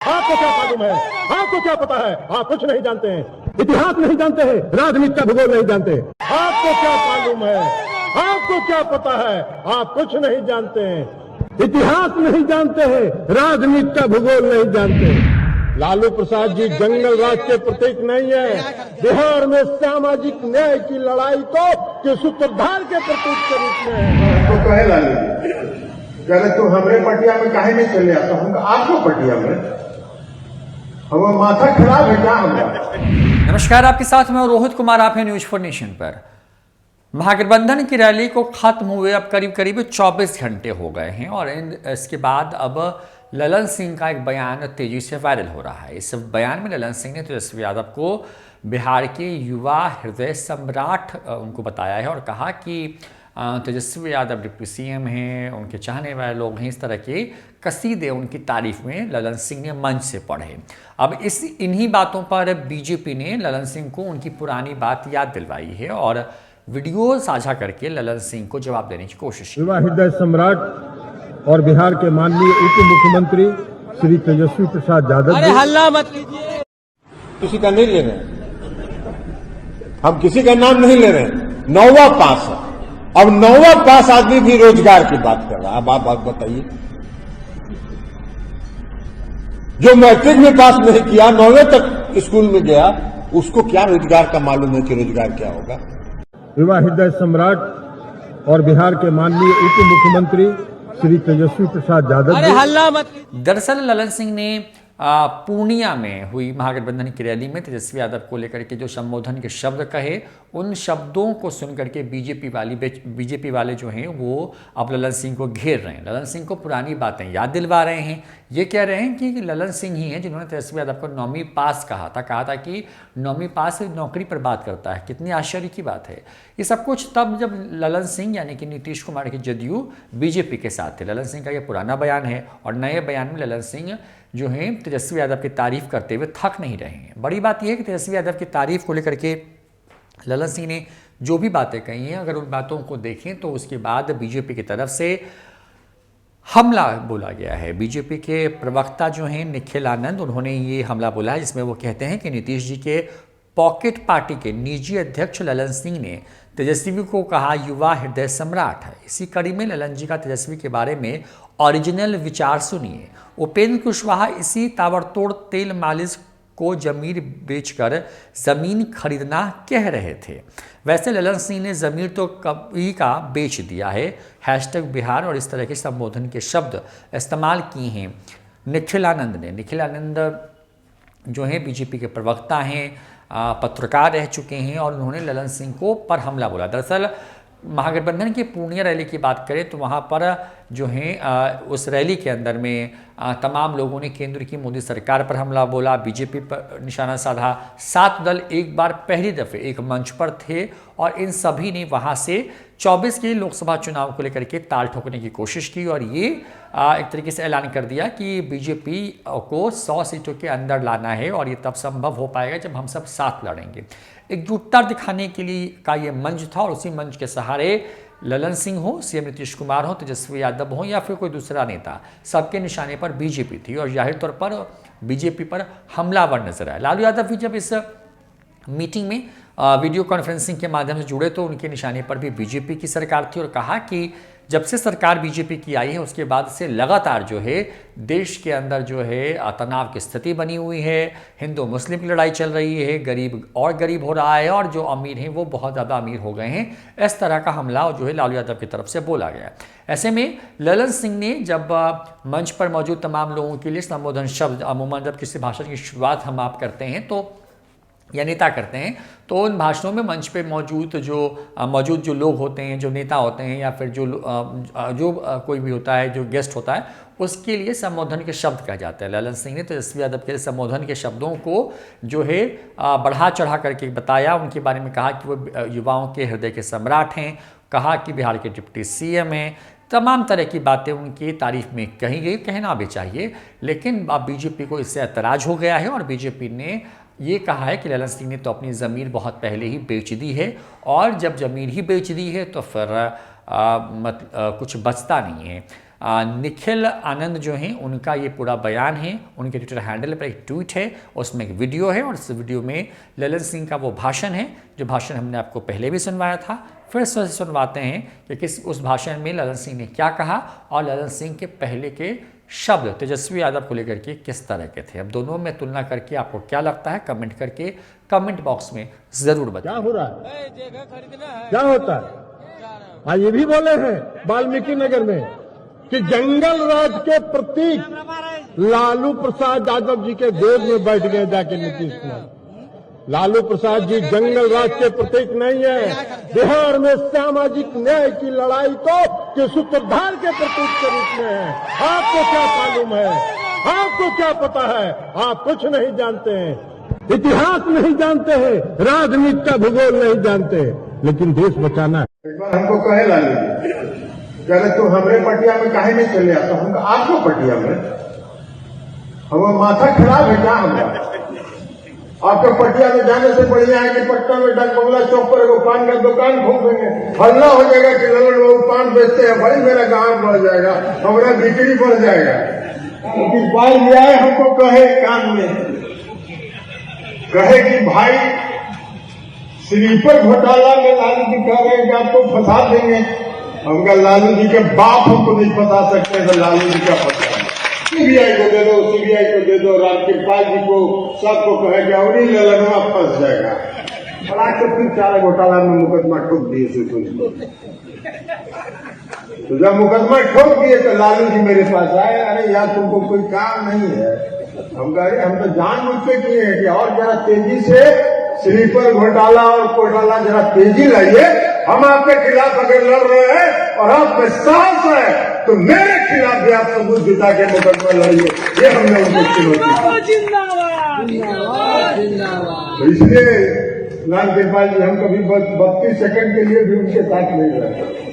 आपको क्या मालूम है? आपको क्या पता है? आप कुछ नहीं जानते हैं, इतिहास नहीं जानते हैं, राजनीति का भूगोल नहीं जानते। आपको क्या मालूम है? आपको क्या पता है? आप कुछ नहीं जानते हैं, इतिहास नहीं जानते हैं, राजनीति का भूगोल नहीं जानते। लालू प्रसाद जी जंगल राज के प्रतीक नहीं है, बिहार में सामाजिक न्याय की लड़ाई के सूत्रधार के प्रतीक के रूप में है। तो कहे लालू कह रहे तुम हमारे पटिया में काहे नहीं चले आता? हम आपको पटिया में हम माथा खराब है क्या हमारा? नमस्कार, आपके साथ मैं रोहित कुमार, आप हैं न्यूज फॉर नेशन पर। महागठबंधन की रैली को खत्म हुए अब करीब करीब 24 घंटे हो गए हैं और इसके बाद अब ललन सिंह का एक बयान तेजी से वायरल हो रहा है। इस बयान में ललन सिंह ने तेजस्वी यादव को बिहार के युवा हृदय सम्राट उनको बताया है और कहा कि तेजस्वी यादव डिप्टी सीएम हैं, उनके चाहने वाले लोग हैं। इस तरह के कसीदे उनकी तारीफ में ललन सिंह ने मंच से पढ़े। अब इन्हीं बातों पर बीजेपी ने ललन सिंह को उनकी पुरानी बात याद दिलवाई है और वीडियो साझा करके ललन सिंह को जवाब देने की कोशिश की। युवा हृदय सम्राट और बिहार के माननीय उप मुख्यमंत्री श्री तेजस्वी प्रसाद यादव, अरे हल्ला मत कीजिए, किसी का नहीं ले रहे हैं, हम किसी का नाम नहीं ले रहे हैं। 9वां पास है, अब 9वां पास आदमी भी रोजगार की बात कर रहा है। अब आप बताइए, जो मैट्रिक में पास नहीं किया, 9वें तक स्कूल में गया, उसको क्या रोजगार का मालूम है कि रोजगार क्या होगा? युवा हृदय सम्राट और बिहार के माननीय उप मुख्यमंत्री श्री तेजस्वी प्रसाद यादव। अरे हल्ला मत। दरअसल ललन सिंह ने पूर्णिया में हुई महागठबंधन की रैली में तेजस्वी यादव को लेकर के जो संबोधन के शब्द कहे, उन शब्दों को सुनकर के बीजेपी वाले जो हैं वो अब ललन सिंह को घेर रहे हैं, ललन सिंह को पुरानी बातें याद दिलवा रहे हैं। ये कह रहे हैं कि ललन सिंह ही हैं जिन्होंने तेजस्वी यादव को 9वीं पास कहा था कि 9वीं पास से नौकरी पर बात करता है। कितनी आश्चर्य की बात है। ये सब कुछ तब जब ललन सिंह यानी कि नीतीश कुमार के जदयू बीजेपी के साथ थे। ललन सिंह का ये पुराना बयान है और नए बयान में ललन सिंह जो हैं तेजस्वी यादव की तारीफ करते हुए थक नहीं रहे हैं। बड़ी बात यह है कि तेजस्वी यादव की तारीफ को लेकर के ललन सिंह ने जो भी बातें कही हैं, अगर उन बातों को देखें तो उसके बाद बीजेपी की तरफ से हमला बोला गया है। बीजेपी के प्रवक्ता जो हैं निखिल आनंद, उन्होंने ये हमला बोला है जिसमें वो कहते हैं कि नीतीश जी के पॉकेट पार्टी के निजी अध्यक्ष ललन सिंह ने तेजस्वी को कहा युवा हृदय सम्राट है। इसी कड़ी में ललन जी का तेजस्वी के बारे में ओरिजिनल विचार सुनिए। उपेंद्र कुशवाहा इसी ताबड़तोड़ तेल मालिश को जमीन बेचकर जमीन खरीदना कह रहे थे। वैसे ललन सिंह ने जमीन तो कभी का बेच दिया है। #बिहार और इस तरह के संबोधन के शब्द इस्तेमाल किए हैं निखिल आनंद ने। निखिल आनंद जो हैं बीजेपी के प्रवक्ता हैं, पत्रकार रह चुके हैं और उन्होंने ललन सिंह को पर हमला बोला। दरअसल महागठबंधन की पूर्णिया रैली की बात करें तो वहाँ पर जो है उस रैली के अंदर में तमाम लोगों ने केंद्र की मोदी सरकार पर हमला बोला, बीजेपी पर निशाना साधा। 7 दल एक बार पहली दफ़े एक मंच पर थे और इन सभी ने वहाँ से 24 के लोकसभा चुनाव को लेकर के ताल ठोकने की कोशिश की और ये एक तरीके से ऐलान कर दिया कि बीजेपी को 100 सीटों के अंदर लाना है और ये तब संभव हो पाएगा जब हम सब साथ लड़ेंगे। एकजुटता दिखाने के लिए का ये मंच था और उसी मंच के सहारे ललन सिंह हो, सीएम नीतीश कुमार हो, तेजस्वी यादव हो या फिर कोई दूसरा नेता, सबके निशाने पर बीजेपी थी और जाहिर तौर पर बीजेपी पर हमलावर नजर आया। लालू यादव भी जब इस मीटिंग में वीडियो कॉन्फ्रेंसिंग के माध्यम से जुड़े तो उनके निशाने पर भी बीजेपी की सरकार थी और कहा कि जब से सरकार बीजेपी की आई है उसके बाद से लगातार जो है देश के अंदर जो है तनाव की स्थिति बनी हुई है, हिंदू मुस्लिम की लड़ाई चल रही है, गरीब और गरीब हो रहा है और जो अमीर हैं वो बहुत ज़्यादा अमीर हो गए हैं। इस तरह का हमला जो है लालू यादव की तरफ से बोला गया। ऐसे में ललन सिंह ने जब मंच पर मौजूद तमाम लोगों के लिए संबोधन शब्द, अमूमन जब किसी भाषण की शुरुआत हम आप करते हैं तो या नेता करते हैं तो उन भाषणों में मंच पे मौजूद जो लोग होते हैं, जो नेता होते हैं या फिर जो कोई भी होता है, जो गेस्ट होता है, उसके लिए संबोधन के शब्द कहे जाते हैं। ललन सिंह ने तेजस्वी यादव के संबोधन के शब्दों को जो है बढ़ा चढ़ा करके बताया, उनके बारे में कहा कि वो युवाओं के हृदय के सम्राट हैं, कहा कि बिहार के डिप्टी सीएम हैं, तमाम तरह की बातें उनकी तारीफ में कही गई, कहना भी चाहिए। लेकिन अब बीजेपी को इससे ऐतराज़ हो गया है और बीजेपी ने ये कहा है कि ललन सिंह ने तो अपनी ज़मीन बहुत पहले ही बेच दी है और जब ज़मीन ही बेच दी है तो फिर कुछ बचता नहीं है। निखिल आनंद जो हैं उनका ये पूरा बयान है, उनके ट्विटर हैंडल पर एक ट्वीट है, उसमें एक वीडियो है और इस वीडियो में ललन सिंह का वो भाषण है जो भाषण हमने आपको पहले भी सुनवाया था। फिर से सुनवाते हैं कि किस उस भाषण में ललन सिंह ने क्या कहा और ललन सिंह के पहले के शब्द तेजस्वी यादव को लेकर के किस तरह के थे। अब दोनों में तुलना करके आपको क्या लगता है कमेंट करके कमेंट बॉक्स में जरूर बताएं। क्या हो रहा है, जगह खरीदना है। क्या होता है? आज ये भी बोले हैं वाल्मीकि नगर में कि जंगल राज के प्रतीक लालू प्रसाद यादव जी के गोद में बैठ गए जाके नीतीश कुमार। लालू प्रसाद जी जंगल राज के प्रतीक नहीं है। बिहार में सामाजिक न्याय की लड़ाई तो सूत्रधार के प्रतीक के रूप में है। आपको क्या मालूम है, आपको क्या पता है? आप कुछ नहीं जानते हैं, इतिहास नहीं जानते हैं, राजनीति का भूगोल नहीं जानते, लेकिन देश बचाना है। एक बार हमको कहे लालू जी, कह रहे तुम हमरे पटिया में काहे नहीं चले आता? हमको आपको पटिया में हम माथा खराब है क्या हमारा? आपके पटिया में जाने से बढ़िया है कि पटना में डाक बंगला चौक पर एगो पान का दुकान खोल देंगे, हल्ला हो जाएगा कि ललन बाबू पान बेचते हैं, भाई मेरा गांव बढ़ जाएगा, हमारा बिक्री बढ़ जाएगा। क्योंकि पाल लिया है हमको कहे कान में, कहे कि भाई स्लीपर घोटाला में लालू जी कह रहे हैं कि आपको फंसा देंगे। हमका लालू जी के बाप हमको नहीं फंसा सकते, तो लालू जी का फंसा सीबीआई को दे दो, सीबीआई को दे दो, रामकृपाल जी को, सबको कहे और ही ललनवा फंस जाएगा। बड़ा के फिर 4 घोटाला में मुकदमा ठोक दिए से तो जब मुकदमा ठोक दिए तो लालू जी मेरे पास आए, अरे यार तुमको कोई काम नहीं है। हम कह हम तो जानबूझ के किए हैं कि और जरा तेजी से स्लीपर घोटाला और घोटाला जरा तेजी लाइए। हम आपके खिलाफ अगर लड़ रहे हैं और आप में साहस है तो मेरे खिलाफ भी आप सबूत जुटा के मुकदमा लड़िए, ये हमने उनको चुनौती। तो इसलिए रामकृपाल जी हम कभी 32 सेकंड के लिए भी उनके साथ नहीं रहते।